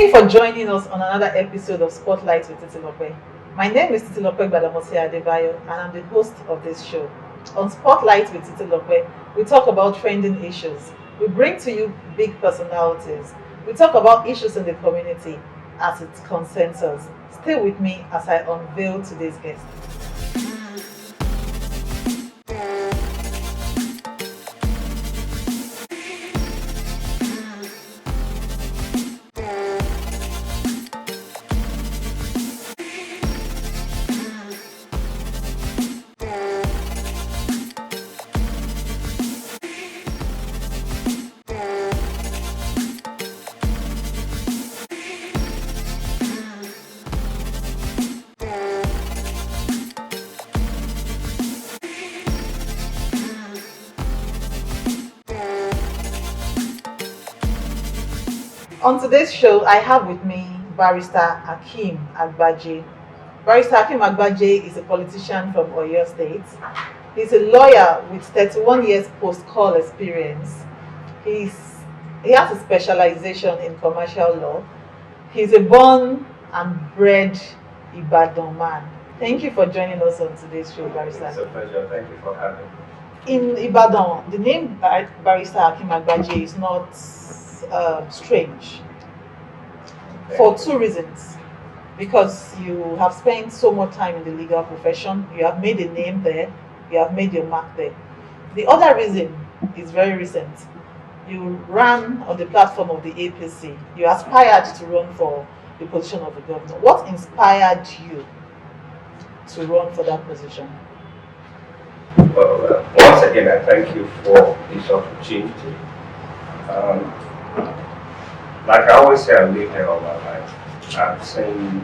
Thank you for joining us on another episode of Spotlight with Titi. My name is Titi Badamosi Adebayo, and I'm the host of this show. On Spotlight with Titi, we talk about trending issues. We bring to you big personalities. We talk about issues in the community as it concerns us. Stay with me as I unveil today's guest. On today's show, I have with me Barrister Akeem Agbaje. Barrister Akeem Agbaje is a politician from Oyo State. He's a lawyer with 31 years post-call experience. He has a specialization in commercial law. He's a born and bred Ibadan man. Thank you for joining us on today's show, Barrister. It's a pleasure. Thank you for having me. In Ibadan, the name Barrister Akeem Agbaje is not strange for two reasons. Because you have spent so much time in the legal profession, you have made a name there, you have made your mark there. The other reason is very recent. You ran on the platform of the APC. You aspired to run for the position of the governor. What inspired you to run for that position? Well, once again, I thank you for this opportunity. Like I always say, I've lived here all my life. I've seen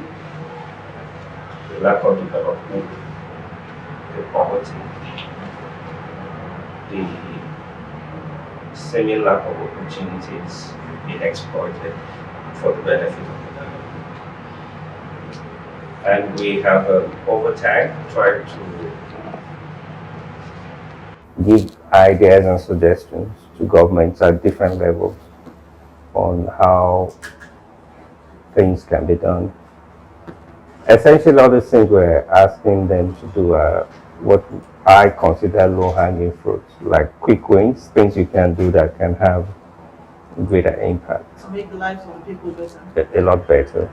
the lack of development, the poverty, the seeming lack of opportunities being exploited for the benefit of the government. And we have, over time, tried to give ideas and suggestions to governments at different levels on how things can be done. Essentially, all the things we're asking them to do are what I consider low-hanging fruits, like quick wins, things you can do that can have greater impact. To make the lives of the people better. A lot better.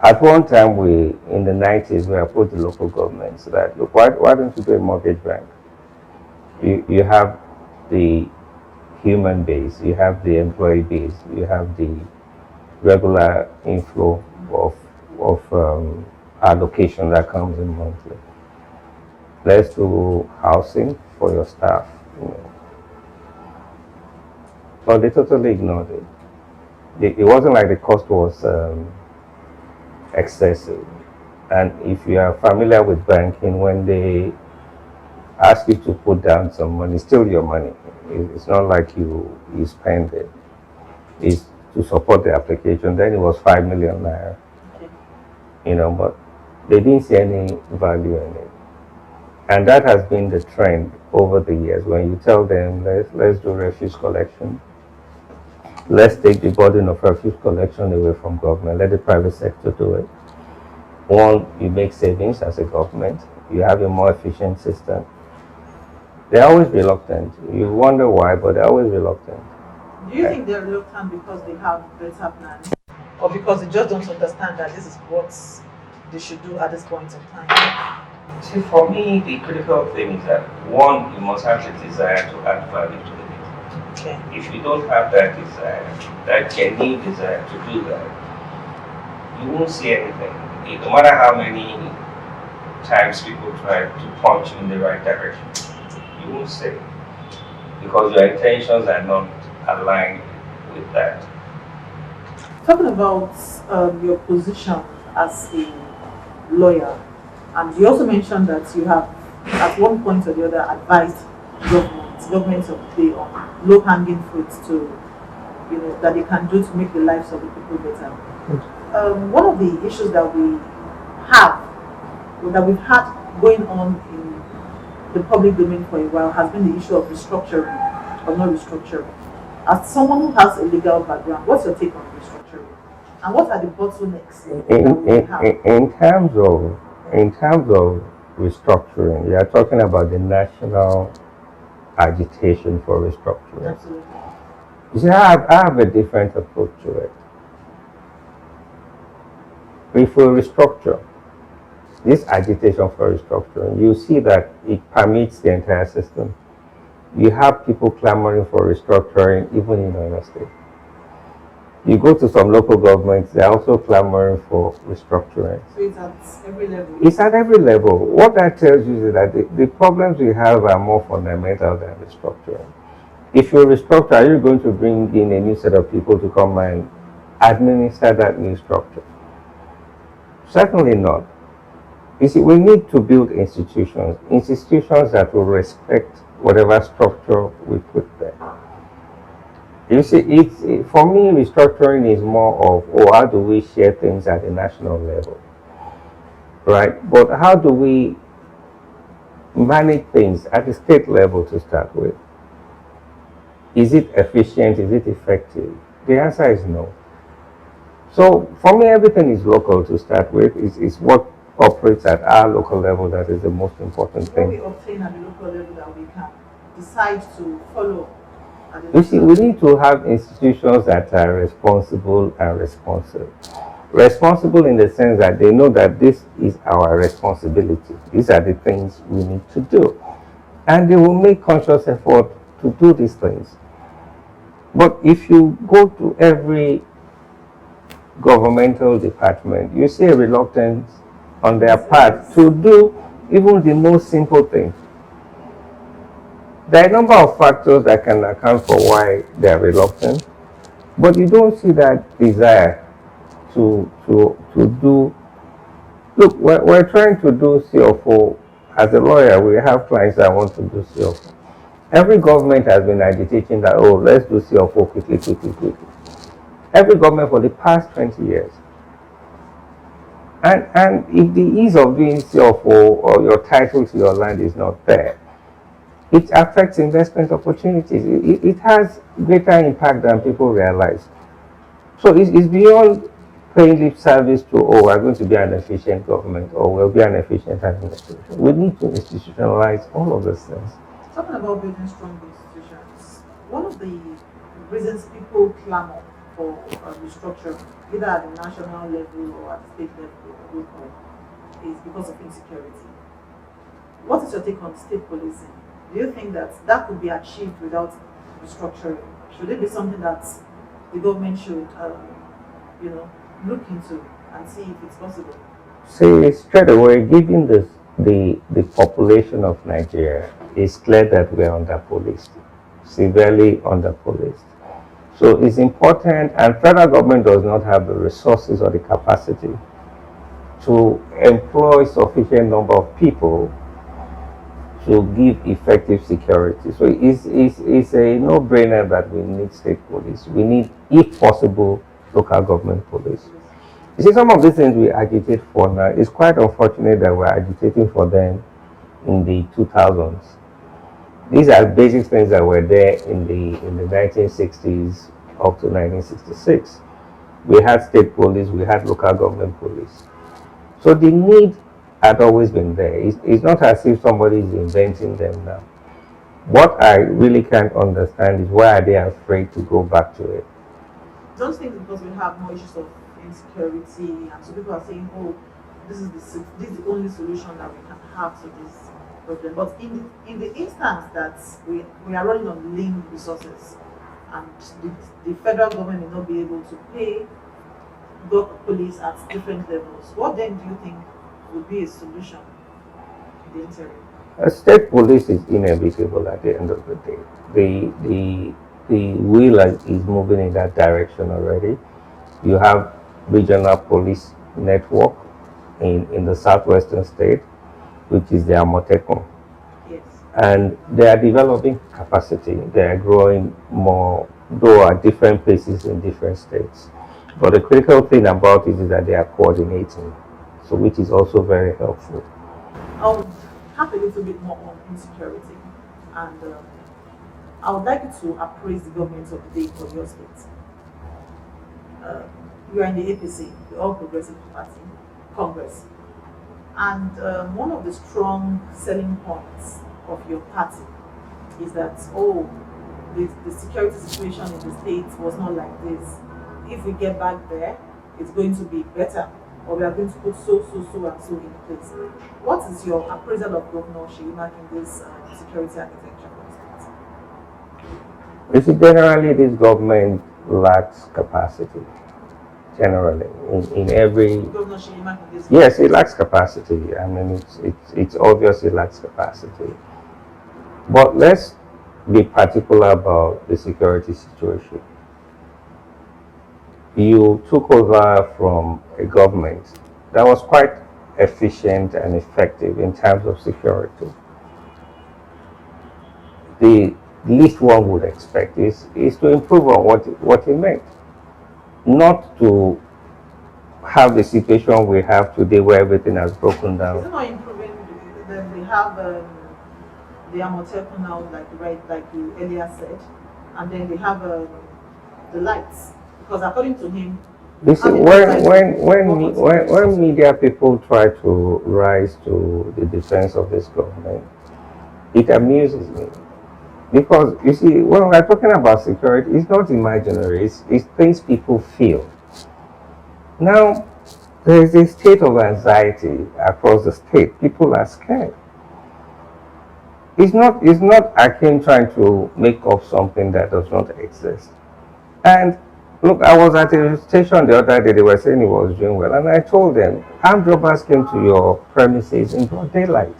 At one time, in the 90s, we approached the local governments that, look, why don't you do a mortgage bank? You have the human base, you have the employee base, you have the regular inflow of allocation that comes in monthly. Let's do housing for your staff. But they totally ignored it. It wasn't like the cost was excessive. And if you are familiar with banking, when they ask you to put down some money, it's still your money. It's not like you spend it. It's to support the application. Then it was 5 million naira. Okay. But they didn't see any value in it. And that has been the trend over the years. When you tell them, let's do refuse collection, let's take the burden of refuse collection away from government, let the private sector do it. One, you make savings as a government, you have a more efficient system. They're always reluctant. You wonder why, but they're always reluctant. Do you think they're reluctant because they have better plans, or because they just don't understand that this is what they should do at this point in time? See, for me, the critical thing is that, one, you must have the desire to add value to it. Okay. If you don't have that desire, that genuine desire to do that, you won't see anything. No matter how many times people try to point you in the right direction, you won't see it, because your intentions are not aligned with that. Talking about your position as a lawyer, and you also mentioned that you have, at one point or the other, advised governments of the day on low-hanging fruits that they can do to make the lives of the people better. One of the issues that we've had going on in the public domain for a while has been the issue of restructuring or not restructuring. As someone who has a legal background, what's your take on restructuring? And what are the bottlenecks In, that we in, have? in terms of restructuring, you are talking about the national agitation for restructuring. Absolutely. You see, I have a different approach to it. If we restructure, this agitation for restructuring, you see that it permeates the entire system. You have people clamoring for restructuring even in Oyo State. You go to some local governments, they're also clamoring for restructuring. So it's at every level. It's at every level. What that tells you is that the problems we have are more fundamental than restructuring. If you restructure, are you going to bring in a new set of people to come and administer that new structure? Certainly not. You see, we need to build institutions that will respect whatever structure we put there. You see, for me, restructuring is more of, how do we share things at the national level, right? But how do we manage things at the state level to start with? Is it efficient? Is it effective? The answer is no. So for me, everything is local to start with. It's what operates at our local level that is the most important What we thing. obtain at the local level that we can decide to follow at the You see, national we level. need to have institutions that are responsible and responsive. Responsible in the sense that they know that this is our responsibility. These are the things we need to do. And they will make conscious effort to do these things. But if you go to every governmental department, you see a reluctance on their part to do even the most simple things. There are a number of factors that can account for why they are reluctant, but you don't see that desire to do. Look, we're trying to do CFO. As a lawyer, we have clients that want to do CFO. Every government has been agitating that, let's do CFO quickly, quickly, quickly. Every government for the past 20 years. And if the ease of doing CFO or your title to your land is not there, it affects investment opportunities. It has greater impact than people realize. So it's beyond paying lip service to, we're going to be an efficient government or we'll be an efficient administration. We need to institutionalize all of those things. Talking about building strong institutions, one of the reasons people clamor for restructuring, either at the national level or at the state level or local, is because of insecurity. What is your take on state policing? Do you think that that could be achieved without restructuring? Should it be something that the government should, look into and see if it's possible? See, straight away, given the population of Nigeria, it's clear that we are under-policed, severely under-policed. So it's important, and federal government does not have the resources or the capacity to employ sufficient number of people to give effective security. So it's a no-brainer that we need state police. We need, if possible, local government police. You see, some of these things we agitate for now, it's quite unfortunate that we're agitating for them in the 2000s. These are basic things that were there in the 1960s up to 1966. We had state police, we had local government police. So the need had always been there. It's not as if somebody is inventing them now. What I really can't understand is why are they afraid to go back to it? Don't think because we have more issues of insecurity, and so people are saying, this is the only solution that we can have to this problem. But in the instance that we are running on lean resources, and the federal government may not be able to pay police at different levels, what then do you think would be a solution in the interim? State police is inevitable at the end of the day. The wheel is moving in that direction already. You have regional police network in the southwestern state, which is the Amotekun. Yes. And they are developing capacity. They are growing more, though at different paces in different states. But the critical thing about it is that they are coordinating, so which is also very helpful. I would have a little bit more on insecurity, and I would like you to appraise the government of the day for your state. You are in the APC, the All Progressive Party, Congress. And one of the strong selling points of your party is that, oh, the security situation in the state was not like this. If we get back there, it's going to be better, or we are going to put so, so, so, and so in place. What is your appraisal of Governor Sheima in this security architecture for the state? You see, generally, this government lacks capacity. Generally, in every Governor Sheima in this yes, it lacks capacity. I mean, it's obvious it lacks capacity. But let's be particular about the security situation. You took over from a government that was quite efficient and effective in terms of security. The least one would expect is to improve on what it meant, not to have the situation we have today where everything has broken down. Is it not improving? Then they have the Amotekun now, like you earlier said, and then they have the lights. Because according to him, you see, when media people try to rise to the defense of this government, it amuses me. Because you see, when we're talking about security, it's not imaginary, it's things people feel. Now, there is a state of anxiety across the state. People are scared. It's not Akeem trying to make up something that does not exist. And look, I was at a station the other day, they were saying he was doing well, and I told them, armed robbers came to your premises in broad daylight.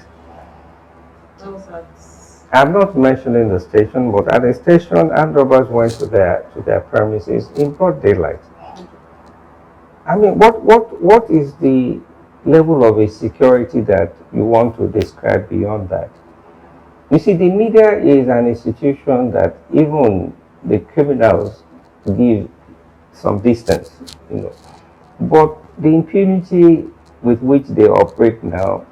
I'm not mentioning the station, but at the station, armed robbers went to their premises in broad daylight. I mean, what is the level of a security that you want to describe beyond that? You see, the media is an institution that even the criminals give some distance, you know. But the impunity with which they operate now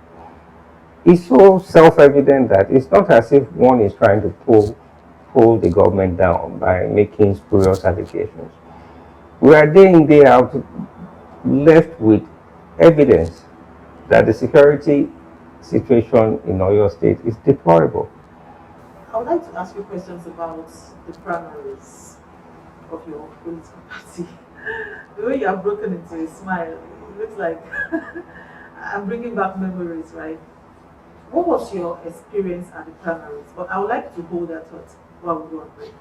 is so self-evident that it's not as if one is trying to pull the government down by making spurious allegations. We are day in, day out left with evidence that the security situation in Oyo State is deplorable. I would like to ask you questions about the primaries of your political party. The way you have broken into a smile, it looks like I'm bringing back memories, right? What was your experience at the primaries? But I would like to hold that thought while we go on break.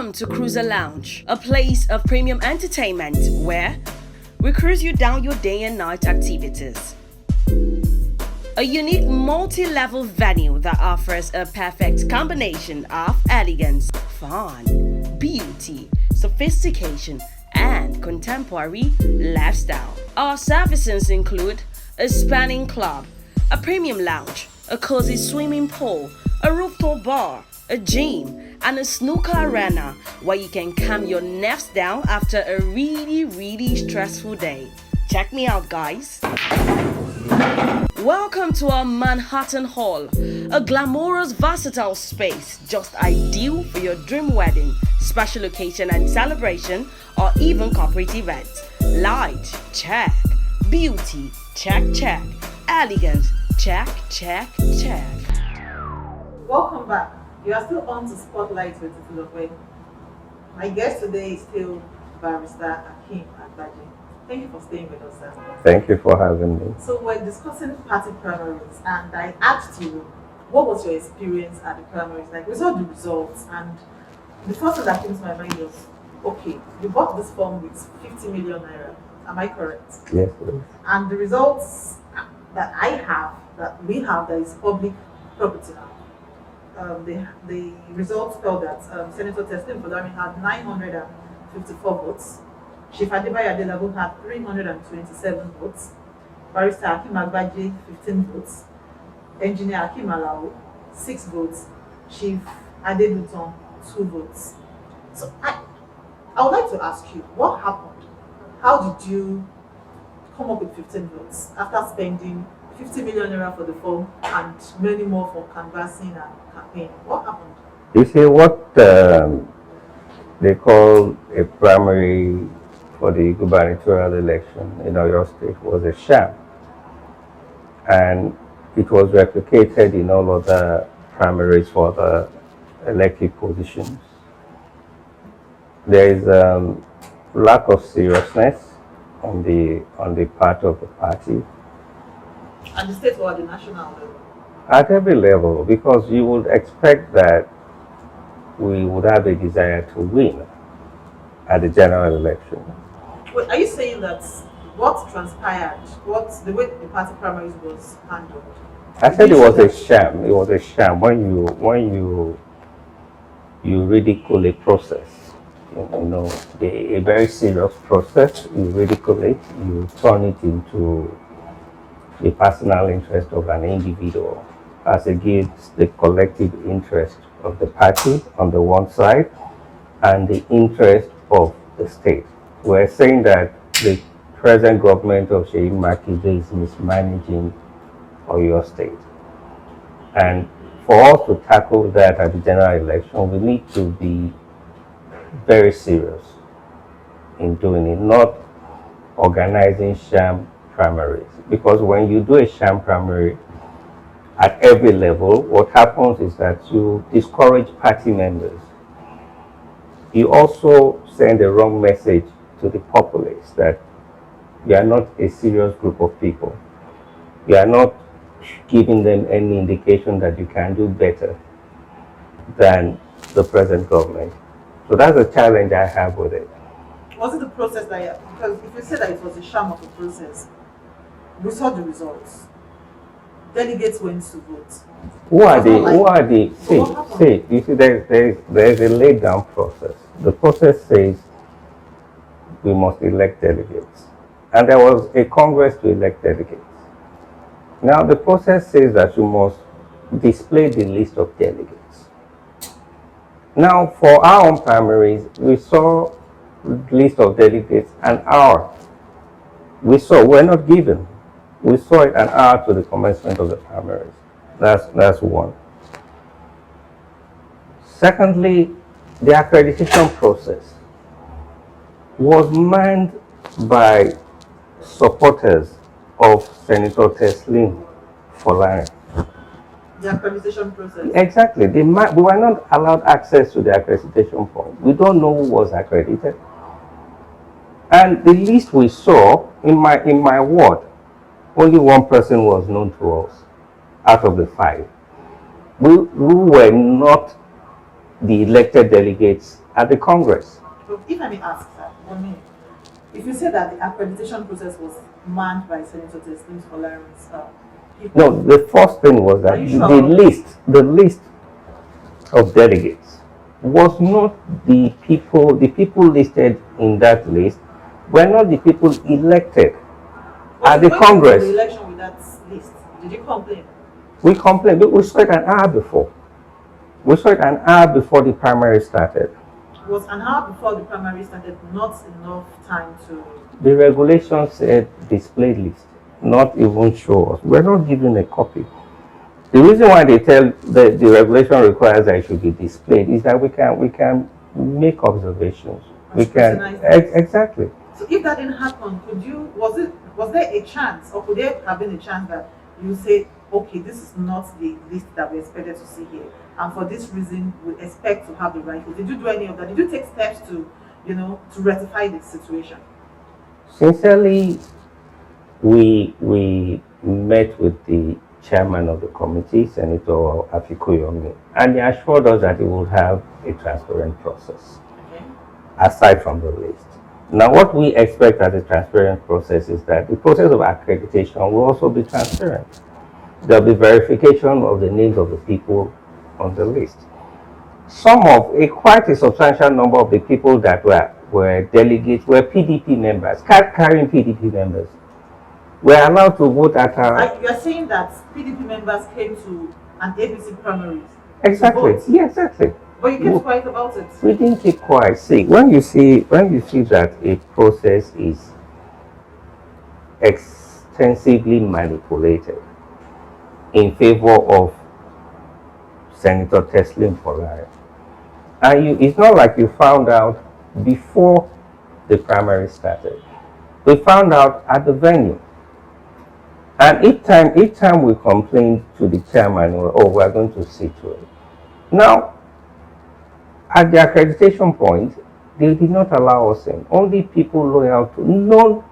Welcome to Cruiser Lounge, a place of premium entertainment where we cruise you down your day and night activities. A unique multi-level venue that offers a perfect combination of elegance, fun, beauty, sophistication, and contemporary lifestyle. Our services include a spanning club, a premium lounge, a cozy swimming pool, a rooftop bar, a gym, and a snooker arena where you can calm your nerves down after a really stressful day. Check me out, guys. Welcome to our Manhattan Hall, a glamorous, versatile space just ideal for your dream wedding, special occasion and celebration, or even corporate events. Light, check. Beauty, check. Elegance, check. Welcome back. You are still on to Spotlight with Titi. My guest today is still Barrister Akeem Agbaje. Thank you for staying with us, sir. Thank you for having me. So we're discussing party primaries, and I asked you, what was your experience at the primaries? Like, we saw the results, and the first thing that came to my mind was, okay, you bought this form with 50 million naira. Am I correct? Yes, please. And the results that we have, that is public property now. The results tell that Senator Teslim Fodari had 954 votes. Chief Adebayo Adelabu had 327 votes. Barrister Akeem Agbaje 15 votes. Engineer Akeem Alao 6 votes. Chief Adeluton 2 votes. So I would like to ask you, what happened? How did you come up with 15 votes after spending 50 million naira for the form and many more for canvassing and campaigning? What happened? You see, what they call a primary for the gubernatorial election in Oyo State was a sham. And it was replicated in all other primaries for the elected positions. There is lack of seriousness on the part of the party. At the state or at the national level? At every level, because you would expect that we would have a desire to win at the general election. Wait, are you saying that what transpired, the way the party primaries was handled? I said it was a sham. It was a sham when you ridicule a process. A very serious process. You ridicule it. You turn it into the personal interest of an individual as against the collective interest of the party on the one side and the interest of the state. We're saying that the present government of Seyi Makinde is mismanaging Oyo State. And for us to tackle that at the general election, we need to be very serious in doing it, not organizing sham primaries. Because when you do a sham primary at every level, what happens is that you discourage party members. You also send a wrong message to the populace that you are not a serious group of people. You are not giving them any indication that you can do better than the present government. So that's a challenge I have with it. Was it the process because if you say that it was a sham of a process, we saw the results. Delegates went to vote. You see, there's a laid down process. The process says we must elect delegates. And there was a Congress to elect delegates. Now the process says that you must display the list of delegates. Now for our own primaries, we saw the list of delegates we're not given. We saw it an hour to the commencement of the primaries. That's one. Secondly, the accreditation process was manned by supporters of Senator Teslim Fodari. The accreditation process? Exactly. We were not allowed access to the accreditation form. We don't know who was accredited. And the list we saw in my ward, only one person was known to us out of the 5. We were not the elected delegates at the Congress. But if I may ask, sir, 1 minute. If you say that the accreditation process was manned by Senator Teslim's Folarin's people, No, the first thing was that Are you the sure? list of delegates was not the people listed in that list were not the people elected at the when you went to Congress. the election with that list, did you complain? We complained, but we saw it an hour before. We saw it an hour before the primary started. Was an hour before the primary started not enough time to? The regulation said display list, not even show us. We're not given a copy. The reason why they tell the regulation requires that it should be displayed is that we can make observations. We can exactly. So if that didn't happen, was there a chance, or could there have been a chance that you say, okay, this is not the list that we expected to see here, and for this reason we expect to have the right list? Did you do any of that? Did you take steps to rectify the situation? Sincerely, we met with the chairman of the committee, Senator Afikuyomi, and he assured us that he would have a transparent process, Okay. aside from the list. Now, what we expect as a transparent process is that the process of accreditation will also be transparent. There will be verification of the names of the people on the list. Quite a substantial number of the people that were delegates were PDP members, card-carrying PDP members. Were allowed to vote at our... You are saying that PDP members came to an ABC primaries? Exactly. Yeah, exactly. But you kept quiet about it. We didn't keep quiet. See, when you see that a process is extensively manipulated in favor of Senator Teslim Folari, and it's not like you found out before the primary started. We found out at the venue. And each time we complained to the chairman, we're going to see to it. Now, at the accreditation point, they did not allow us in. Only people known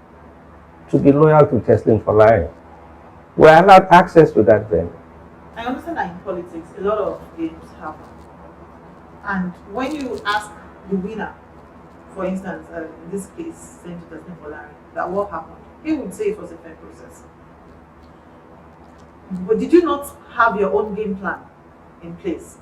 to be loyal to Teslim Folari were allowed access to that venue. I understand that in politics, a lot of games happen. And when you ask the winner, for instance, in this case, Senator Teslim Folari, that what happened, he would say it was a fair process. But did you not have your own game plan in place?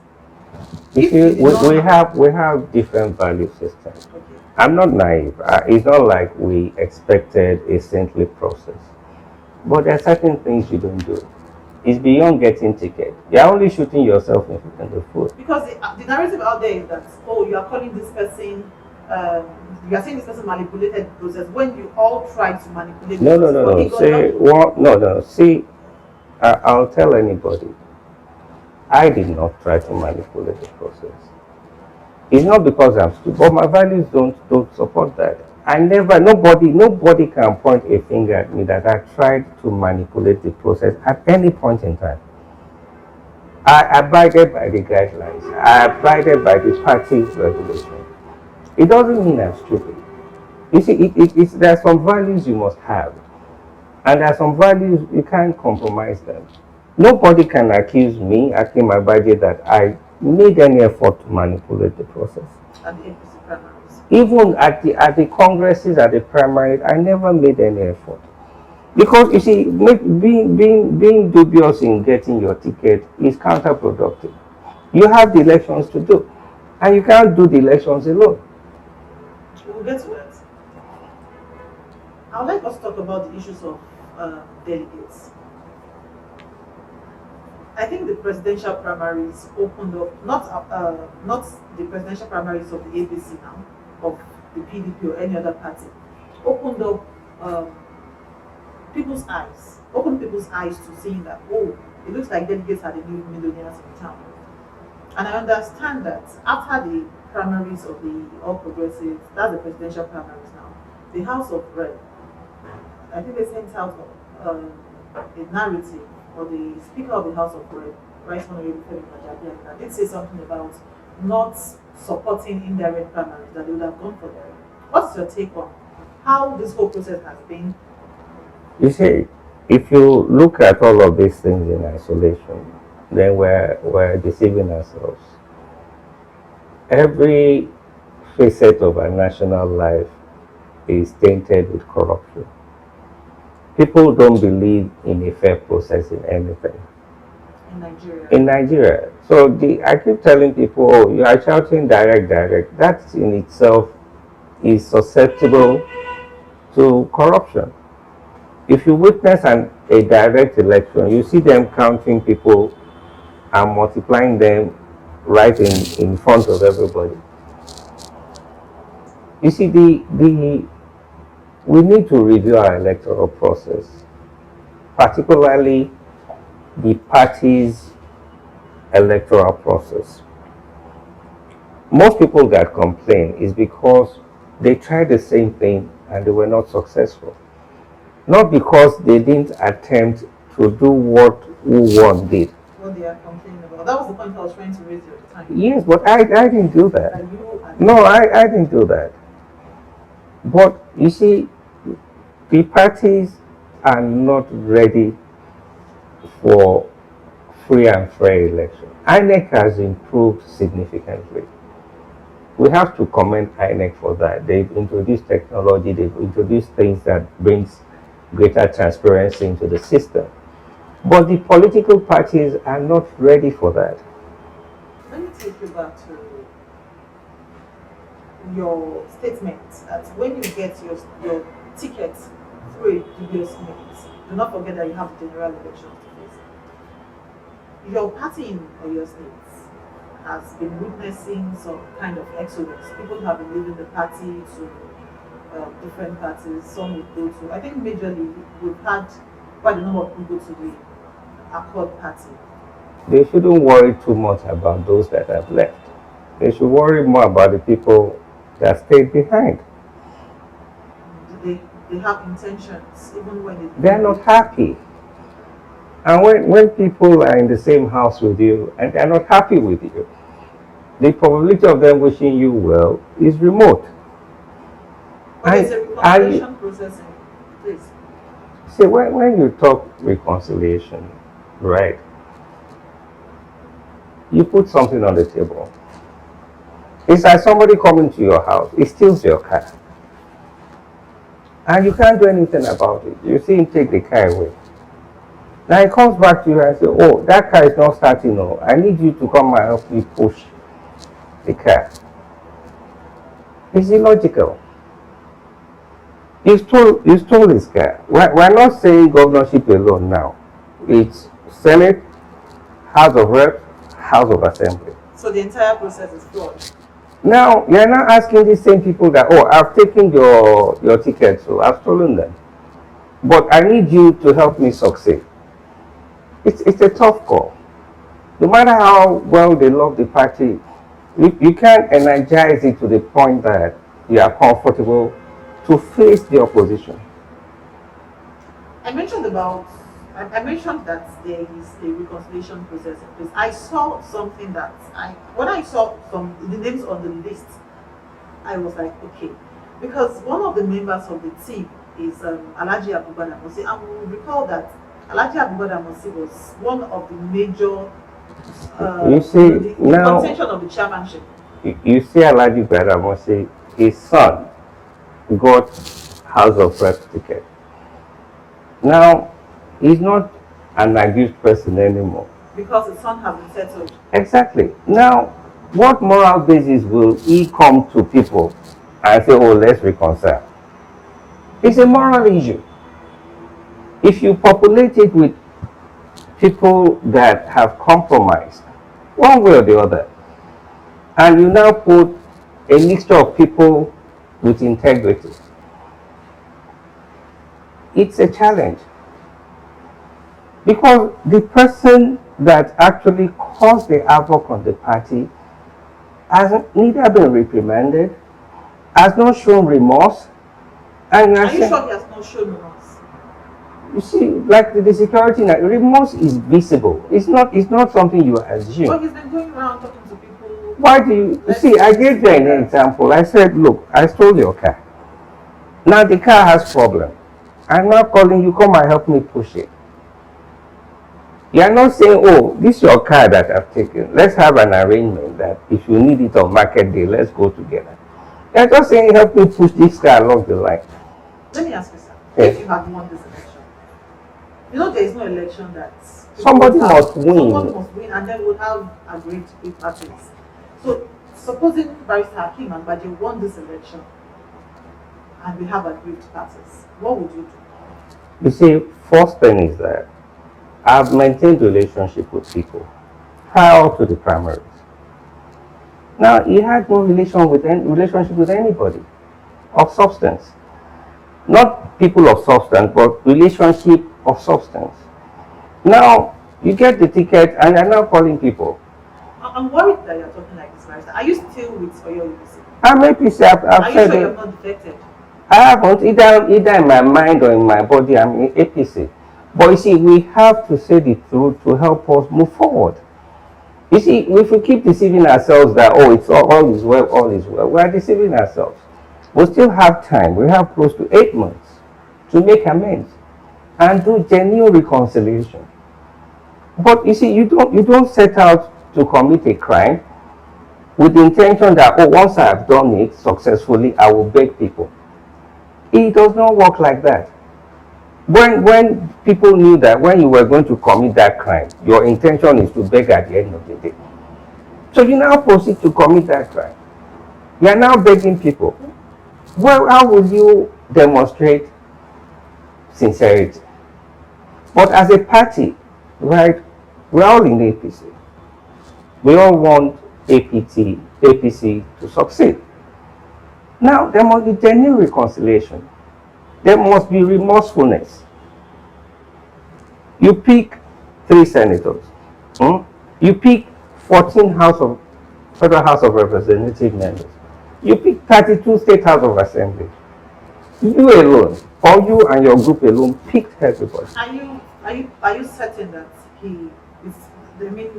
You see, we have different value systems. Okay. I'm not naive. It's not like we expected a saintly process. But there are certain things you don't do. It's beyond getting ticket. You're only shooting yourself in the foot. Because the narrative out there is that, oh, you are calling this person, you are saying this person manipulated the process when you all tried to manipulate the process. No. See, I'll tell anybody, I did not try to manipulate the process. It's not because I'm stupid, but my values don't support that. Nobody can point a finger at me that I tried to manipulate the process at any point in time. I abided by the guidelines. I abided by the party's regulation. It doesn't mean I'm stupid. You see, there are some values you must have. And there are some values you can't compromise them. Nobody can accuse me, Akeem Agbaje, that I made any effort to manipulate the process. At the APC primaries. Even at the congresses, at the primaries, I never made any effort. Because you see, being dubious in getting your ticket is counterproductive. You have the elections to do, and you can't do the elections alone. We'll get to that. I would like us to talk about the issues of delegates. I think the presidential primaries opened up, not the presidential primaries of the ABC now, of the PDP or any other party, opened up people's eyes to seeing that, oh, it looks like delegates are the new millionaires in town. And I understand that after the primaries of the All Progressives, that's the presidential primaries now, the House of Rep, I think they sent out a narrative, or the Speaker of the House of Rep, Right Honorable Femi Bajabiamila, did say something about not supporting indirect primaries, that they would have gone for them. What's your take on how this whole process has been? You see, if you look at all of these things in isolation, then we're deceiving ourselves. Every facet of our national life is tainted with corruption. People don't believe in a fair process in anything. In Nigeria. In Nigeria. So I keep telling people, oh, you are shouting direct, direct. That in itself is susceptible to corruption. If you witness a direct election, you see them counting people and multiplying them right in front of everybody. You see, we need to review our electoral process, particularly the party's electoral process. Most people that complain is because they tried the same thing and they were not successful. Not because they didn't attempt to do what who won did. What they are complaining about. That was the point I was trying to raise at the time. Yes, but I didn't do that. No, I didn't do that. But you see, the parties are not ready for free and fair election. INEC has improved significantly. We have to commend INEC for that. They've introduced technology, they've introduced things that brings greater transparency into the system. But the political parties are not ready for that. Let me take you back to your statement that when you get your ticket through a dubious means, do not forget that you have the general elections to face. Your party in Oyo State has been witnessing some kind of exodus. People have been leaving the party to different parties. Some would go to, I think majorly we've had quite a number of people to the Accord party. They shouldn't worry too much about those that have left. They should worry more about the people that stayed behind. They have intentions even when they're not happy. And when people are in the same house with you and they're not happy with you, the probability of them wishing you well is remote. But there's a reconciliation process in place. See, when you talk reconciliation, right, you put something on the table. It's like somebody coming to your house, he steals your car. And you can't do anything about it. You see him take the car away. Now he comes back to you and says, oh, that car is not starting. No, I need you to come and help me push the car. It's illogical. You stole his car. We're not saying governorship alone now. It's Senate, House of Reps, House of Assembly. So the entire process is flawed. Now, you're not asking the same people that, oh, I've taken your tickets, so I've stolen them. But I need you to help me succeed. It's a tough call. No matter how well they love the party, you can't energize it to the point that you are comfortable to face the opposition. I mentioned that there is a reconciliation process in place. I saw something that when I saw the names on the list, I was like, okay, because one of the members of the team is Alhaji Abubakar Mosi, and we will recall that Alhaji Abubakar Mosi was one of the major the contention of the chairmanship. You see Alhaji Abubakar Mosi, his son got House of Reps ticket. Now, he's not an accused person anymore. Because his son has been settled. Exactly. Now, what moral basis will he come to people and say, oh, let's reconcile? It's a moral issue. If you populate it with people that have compromised, one way or the other, and you now put a mixture of people with integrity, it's a challenge. Because the person that actually caused the havoc on the party has neither been reprimanded, has not shown remorse. And are you sure he has not shown remorse? You see, like the security, remorse is visible. It's not something you assume. But he's been going around talking to people. Why do you see? I gave you an example. I said, look, I stole your car. Now the car has problem. I'm not calling you, come and help me push it. You are not saying, oh, this is your car that I've taken. Let's have an arrangement that if you need it on market day, let's go together. They're just saying, help me push this guy along the line. Let me ask you, sir. Yes. If you had won this election, you know there is no election that Somebody must win. Somebody must win, and then we'll have agreed with parties. So, supposing Barrister Akeem Agbaje won this election, and we have agreed parties, what would you do? You see, first thing is that I've maintained relationship with people prior to the primaries. Now, he had no relationship with anybody of substance. Not people of substance, but relationship of substance. Now, you get the ticket and you're now calling people. I'm worried that you're talking like this, Barrister. Are you still with Oyo UBC? I'm APC. Are you sure you're not defected? I haven't, either in my mind or in my body, I'm in APC. But you see, we have to say the truth to help us move forward. You see, if we keep deceiving ourselves that, oh, it's all is well, we are deceiving ourselves. We still have time. We have close to 8 months to make amends and do genuine reconciliation. But you see, you don't set out to commit a crime with the intention that, oh, once I have done it successfully, I will beg people. It does not work like that. When people knew that when you were going to commit that crime, your intention is to beg at the end of the day. So you now proceed to commit that crime. You are now begging people. Well, how will you demonstrate sincerity? But as a party, right, we're all in APC. We all want APC to succeed. Now, there must be genuine reconciliation. There must be remorsefulness. You pick 3 senators. You pick 14 Federal House of Representative members. You pick 32 State House of Assembly. You alone, or you and your group alone, picked everybody. Are you certain that he is? I mean,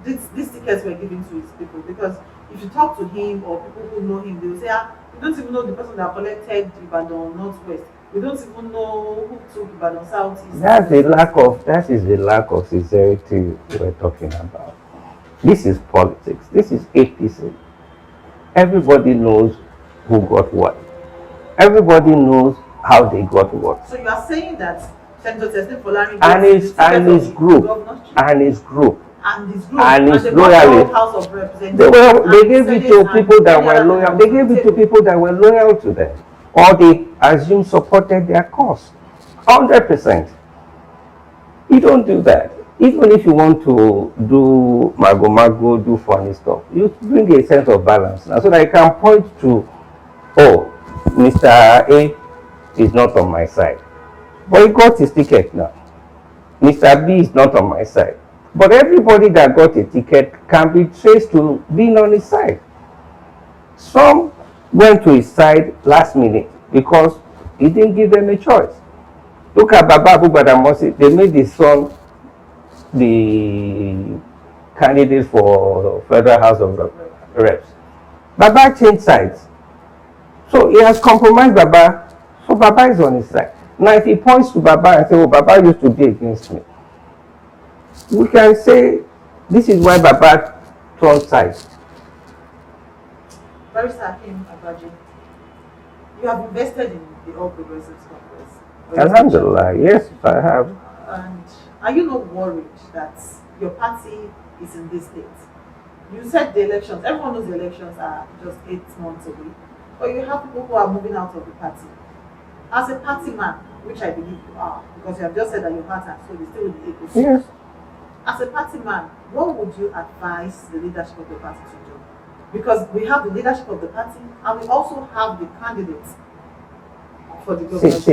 these tickets were given to his people, because if you talk to him or people who know him, they will say, we don't even know the person that collected Ibadan Northwest. We don't even know who took Ibadan Southeast. That is the lack of sincerity we're talking about. This is politics. This is APC. Everybody knows who got what. Everybody knows how they got what. So you are saying that Senator Teslim Folari and his group and his loyalists. House of Representatives. They gave it to people that were loyal. They gave it to people that were loyal to them, or they assume supported their cause. 100%. You don't do that. Even if you want to do mago, do funny stuff, you bring a sense of balance now, so that you can point to, oh, Mr. A is not on my side, but he got his ticket now. Mr. B is not on my side. But everybody that got a ticket can be traced to being on his side. Some went to his side last minute because he didn't give them a choice. Look at Baba Abu Badamosi. They made his son the candidate for Federal House of Reps. Baba changed sides. So he has compromised Baba. So Baba is on his side. Now if he points to Baba and says, oh, Baba used to be against me, we can say this is why Baba turned sides. Barrister Akeem Agbaje, you have invested in the All Progressives Congress. Alhamdulillah, yes, I have. And are you not worried that your party is in this state? You said the elections, everyone knows the elections are just 8 months away, but you have people who are moving out of the party. As a party man, which I believe you are, because you have just said that your heart and soul is still with the APC. Yes. As a party man, what would you advise the leadership of the party to do? Because we have the leadership of the party and we also have the candidates for the government.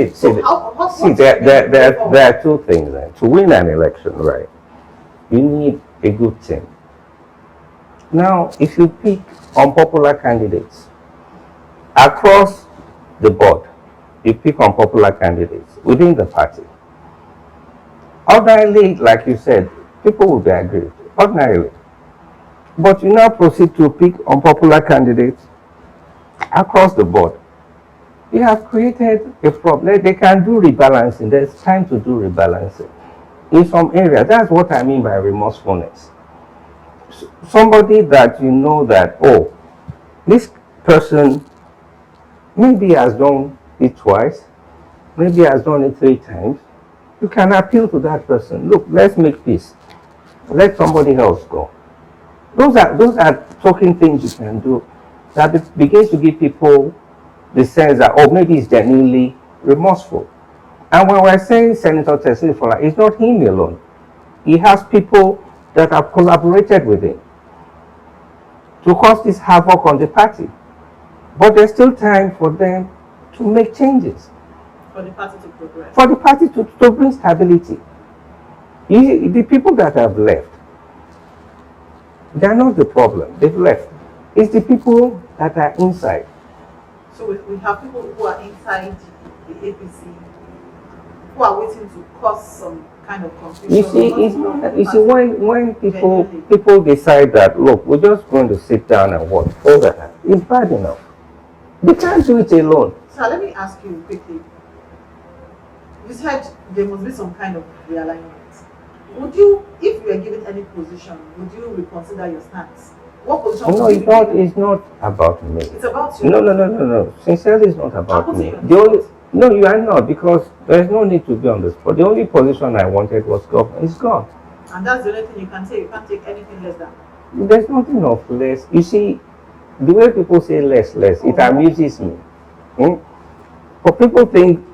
There are 2 things. To win an election, right, you need a good team. Now, if you pick unpopular candidates across the board, you pick unpopular candidates within the party, ordinarily, like you said, people will be aggrieved, ordinarily. But you now proceed to pick unpopular candidates across the board. You have created a problem. They can do rebalancing. There's time to do rebalancing in some areas. That's what I mean by remorsefulness. Somebody that you know that, oh, this person Maybe he has done it twice, maybe he has done it 3 times. You can appeal to that person. Look, let's make peace. Let somebody else go. Those are talking things you can do that begins to give people the sense that, oh, maybe he's genuinely remorseful. And when we're saying Senator Tessili Fola, it's not him alone. He has people that have collaborated with him to cause this havoc on the party. But there's still time for them to make changes. For the party to progress. For the party to bring stability. The people that have left, they're not the problem. They've left. It's the people that are inside. So we have people who are inside the APC who are waiting to cause some kind of confusion. You see, when people decide that, look, we're just going to sit down and watch over that, it's bad enough. They can't do it alone. So let me ask you quickly. You said there must be some kind of realignment. Would you, if you were given any position, would you reconsider your stance? What position? No, it's not about me. It's about you. No. Sincerely, it's not about me. No, you are not, because there's no need to be on the spot. The only position I wanted was governor. It's gone. And that's the only thing you can say. You can't take anything less than. There's nothing of less. You see, the way people say less, it amuses me. But people think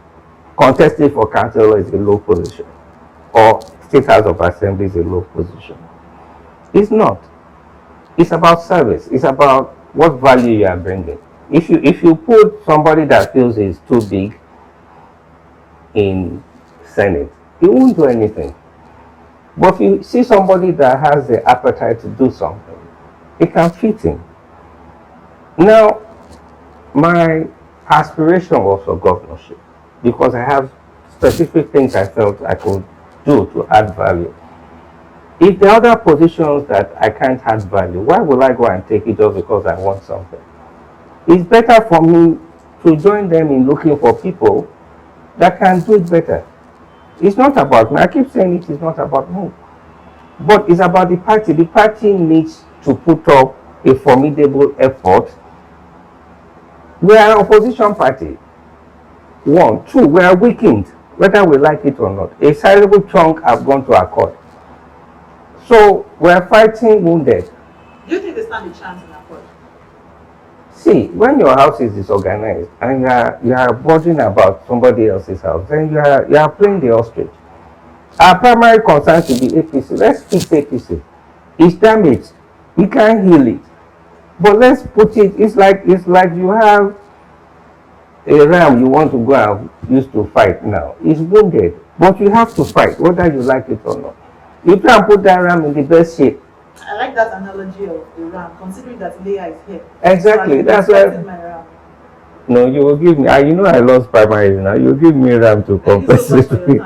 contesting for council is a low position, or State House of Assembly is a low position. It's not. It's about service. It's about what value you are bringing. If you put somebody that feels is too big in Senate, he won't do anything. But if you see somebody that has the appetite to do something, it can fit in. Now, my aspiration was for governorship because I have specific things I felt I could do to add value. If there are other positions that I can't add value, why will I go and take it just because I want something? It's better for me to join them in looking for people that can do it better. It's not about me. I keep saying it is not about me. But it's about the party. The party needs to put up a formidable effort. We are an opposition party. 1, 2, we are weakened, whether we like it or not. A sizable chunk have gone to Accord. So we are fighting wounded. Do you think they stand a chance in Accord? See, when your house is disorganized and you are bothering about somebody else's house, then you are playing the ostrich. Our primary concern should be APC. Let's fix APC. It's damaged. We can't heal it. But let's put it, it's like you have a ram you want to go and use to fight now. It's wounded. But you have to fight, whether you like it or not. You try and put that ram in the best shape. I like that analogy of the ram, considering that Leah is here. Exactly. So that's why. my ram. No, you will give me. You know I lost primaries now. You give me ram to compensate me.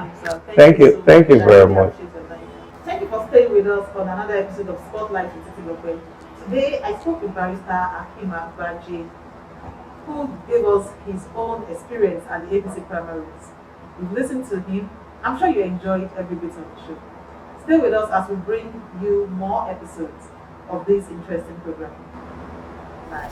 Thank you very much. Thank you for staying with us on another episode of Spotlight with Titi. Today I spoke with Barrister Akeem Agbaje, who gave us his own experience at the APC primaries. We've listened to him. I'm sure you enjoyed every bit of the show. Stay with us as we bring you more episodes of this interesting program. Bye.